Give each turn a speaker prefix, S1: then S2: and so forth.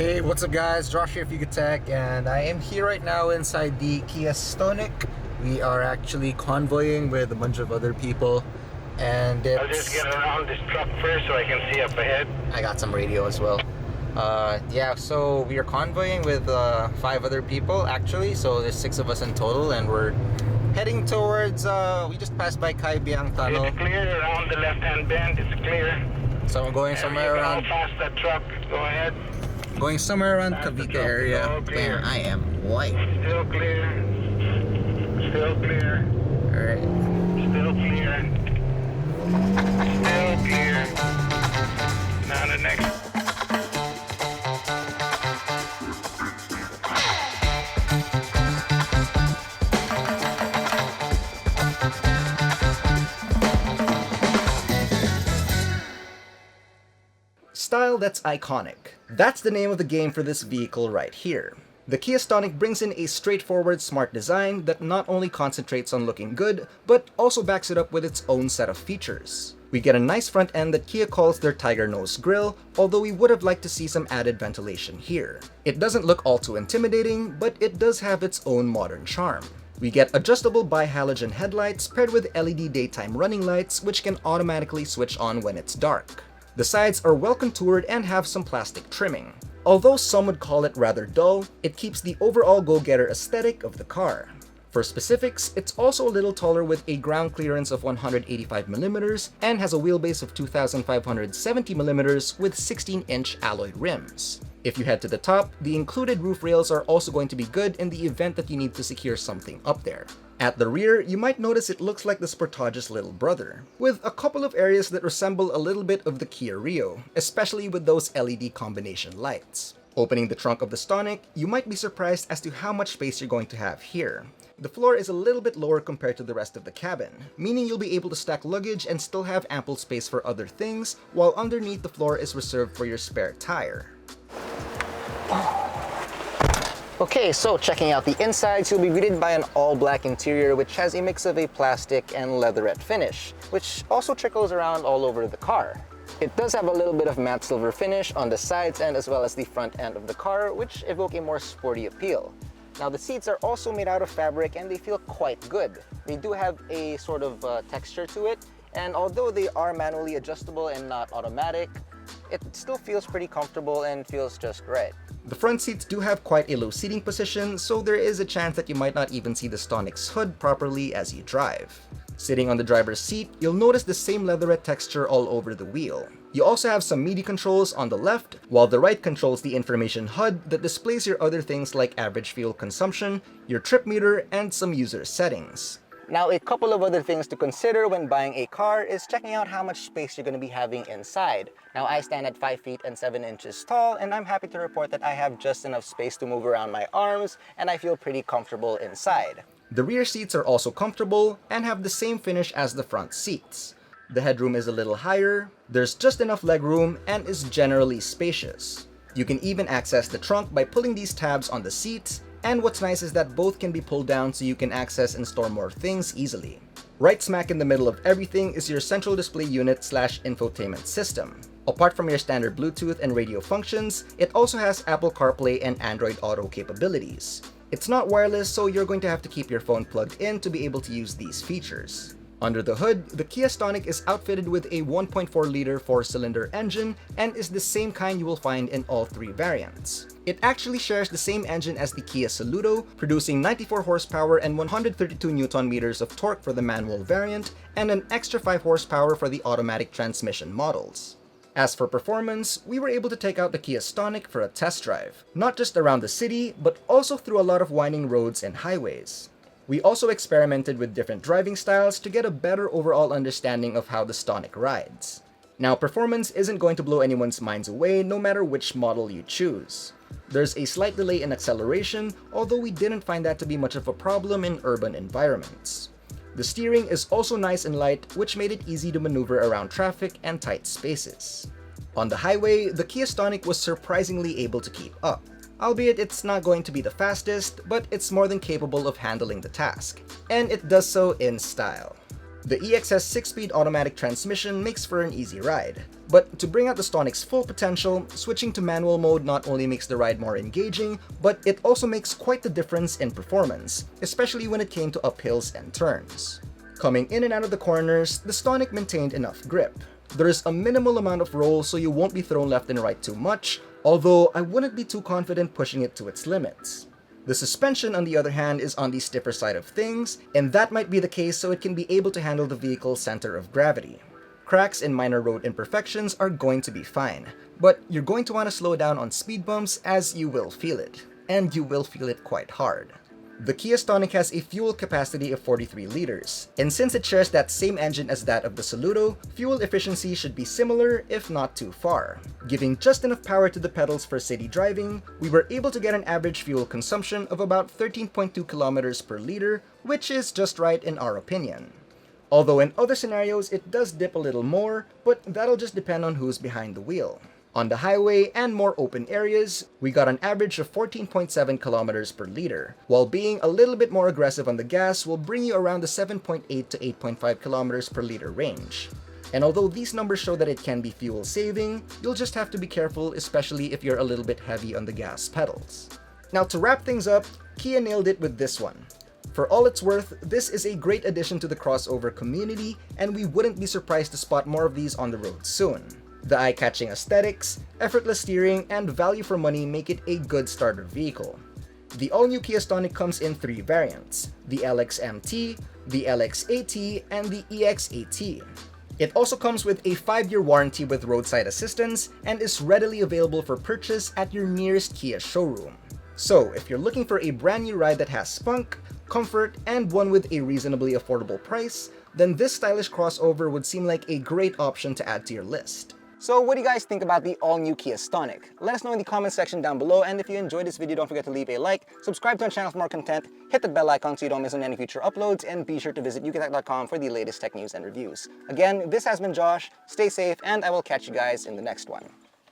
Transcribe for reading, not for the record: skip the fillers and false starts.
S1: Hey, what's up guys? Josh here, Tech, and I am here right now inside the Kia Stonic. We are actually convoying with a bunch of other people, and
S2: I'll just get around this truck first so I can see up ahead.
S1: I got some radio as well. Yeah, so we are convoying with 5 other people actually, so there's 6 of us in total, and we're heading towards, we just passed by Kaibiang Tunnel.
S2: It's clear around the left-hand bend, it's clear.
S1: So I'm going somewhere around...
S2: past that truck, go ahead.
S1: Going somewhere around Cavite area. Damn, I am white.
S2: Still clear. Still clear.
S1: Alright.
S2: Still clear. Still clear. Now the next.
S3: Style that's iconic. That's the name of the game for this vehicle right here. The Kia Stonic brings in a straightforward, smart design that not only concentrates on looking good, but also backs it up with its own set of features. We get a nice front end that Kia calls their Tiger Nose grille, although we would have liked to see some added ventilation here. It doesn't look all too intimidating, but it does have its own modern charm. We get adjustable bi-halogen headlights paired with LED daytime running lights, which can automatically switch on when it's dark. The sides are well contoured and have some plastic trimming. Although some would call it rather dull, it keeps the overall go-getter aesthetic of the car. For specifics, it's also a little taller with a ground clearance of 185mm and has a wheelbase of 2570mm with 16-inch alloy rims. If you head to the top, the included roof rails are also going to be good in the event that you need to secure something up there. At the rear, you might notice it looks like the Sportage's little brother, with a couple of areas that resemble a little bit of the Kia Rio, especially with those LED combination lights. Opening the trunk of the Stonic, you might be surprised as to how much space you're going to have here. The floor is a little bit lower compared to the rest of the cabin, meaning you'll be able to stack luggage and still have ample space for other things, while underneath the floor is reserved for your spare tire.
S1: Okay, so checking out the insides, you'll be greeted by an all-black interior which has a mix of a plastic and leatherette finish, which also trickles around all over the car. It does have a little bit of matte silver finish on the sides and as well as the front end of the car, which evoke a more sporty appeal. Now the seats are also made out of fabric and they feel quite good. They do have a sort of texture to it, and although they are manually adjustable and not automatic, it still feels pretty comfortable and feels just right.
S3: The front seats do have quite a low seating position, so there is a chance that you might not even see the Stonic's hood properly as you drive. Sitting on the driver's seat, you'll notice the same leatherette texture all over the wheel. You also have some MIDI controls on the left, while the right controls the information HUD that displays your other things like average fuel consumption, your trip meter, and some user settings.
S1: Now, a couple of other things to consider when buying a car is checking out how much space you're going to be having inside. Now, I stand at 5 feet and 7 inches tall, and I'm happy to report that I have just enough space to move around my arms, and I feel pretty comfortable inside.
S3: The rear seats are also comfortable and have the same finish as the front seats. The headroom is a little higher, there's just enough legroom, and is generally spacious. You can even access the trunk by pulling these tabs on the seats, and what's nice is that both can be pulled down so you can access and store more things easily. Right smack in the middle of everything is your central display unit / infotainment system. Apart from your standard Bluetooth and radio functions, it also has Apple CarPlay and Android Auto capabilities. It's not wireless, so you're going to have to keep your phone plugged in to be able to use these features. Under the hood, the Kia Stonic is outfitted with a 1.4-liter 4-cylinder engine and is the same kind you will find in all 3 variants. It actually shares the same engine as the Kia Saludo, producing 94 horsepower and 132 Nm of torque for the manual variant, and an extra 5 horsepower for the automatic transmission models. As for performance, we were able to take out the Kia Stonic for a test drive, not just around the city, but also through a lot of winding roads and highways. We also experimented with different driving styles to get a better overall understanding of how the Stonic rides. Now, performance isn't going to blow anyone's minds away no matter which model you choose. There's a slight delay in acceleration, although we didn't find that to be much of a problem in urban environments. The steering is also nice and light, which made it easy to maneuver around traffic and tight spaces. On the highway, the Kia Stonic was surprisingly able to keep up. Albeit it's not going to be the fastest, but it's more than capable of handling the task. And it does so in style. The EXS 6-speed automatic transmission makes for an easy ride. But to bring out the Stonic's full potential, switching to manual mode not only makes the ride more engaging, but it also makes quite the difference in performance, especially when it came to uphills and turns. Coming in and out of the corners, the Stonic maintained enough grip. There's a minimal amount of roll so you won't be thrown left and right too much, although I wouldn't be too confident pushing it to its limits. The suspension, on the other hand, is on the stiffer side of things, and that might be the case so it can be able to handle the vehicle's center of gravity. Cracks and minor road imperfections are going to be fine, but you're going to want to slow down on speed bumps as you will feel it, and you will feel it quite hard. The Kia Stonic has a fuel capacity of 43 liters, and since it shares that same engine as that of the Saludo, fuel efficiency should be similar if not too far. Giving just enough power to the pedals for city driving, we were able to get an average fuel consumption of about 13.2 kilometers per liter, which is just right in our opinion. Although in other scenarios it does dip a little more, but that'll just depend on who's behind the wheel. On the highway and more open areas, we got an average of 14.7 kilometers per liter, while being a little bit more aggressive on the gas will bring you around the 7.8 to 8.5 kilometers per liter range. And although these numbers show that it can be fuel saving, you'll just have to be careful, especially if you're a little bit heavy on the gas pedals. Now to wrap things up, Kia nailed it with this one. For all it's worth, this is a great addition to the crossover community, and we wouldn't be surprised to spot more of these on the road soon. The eye-catching aesthetics, effortless steering, and value for money make it a good starter vehicle. The all-new Kia Stonic comes in 3 variants, the LX-MT, the LX-AT, and the EX-AT. It also comes with a 5-year warranty with roadside assistance and is readily available for purchase at your nearest Kia showroom. So, if you're looking for a brand new ride that has spunk, comfort, and one with a reasonably affordable price, then this stylish crossover would seem like a great option to add to your list.
S1: So what do you guys think about the all-new Kia Stonic? Let us know in the comment section down below, and if you enjoyed this video, don't forget to leave a like, subscribe to our channel for more content, hit the bell icon so you don't miss on any future uploads, and be sure to visit ukitech.com for the latest tech news and reviews. Again, this has been Josh, stay safe, and I will catch you guys in the next one.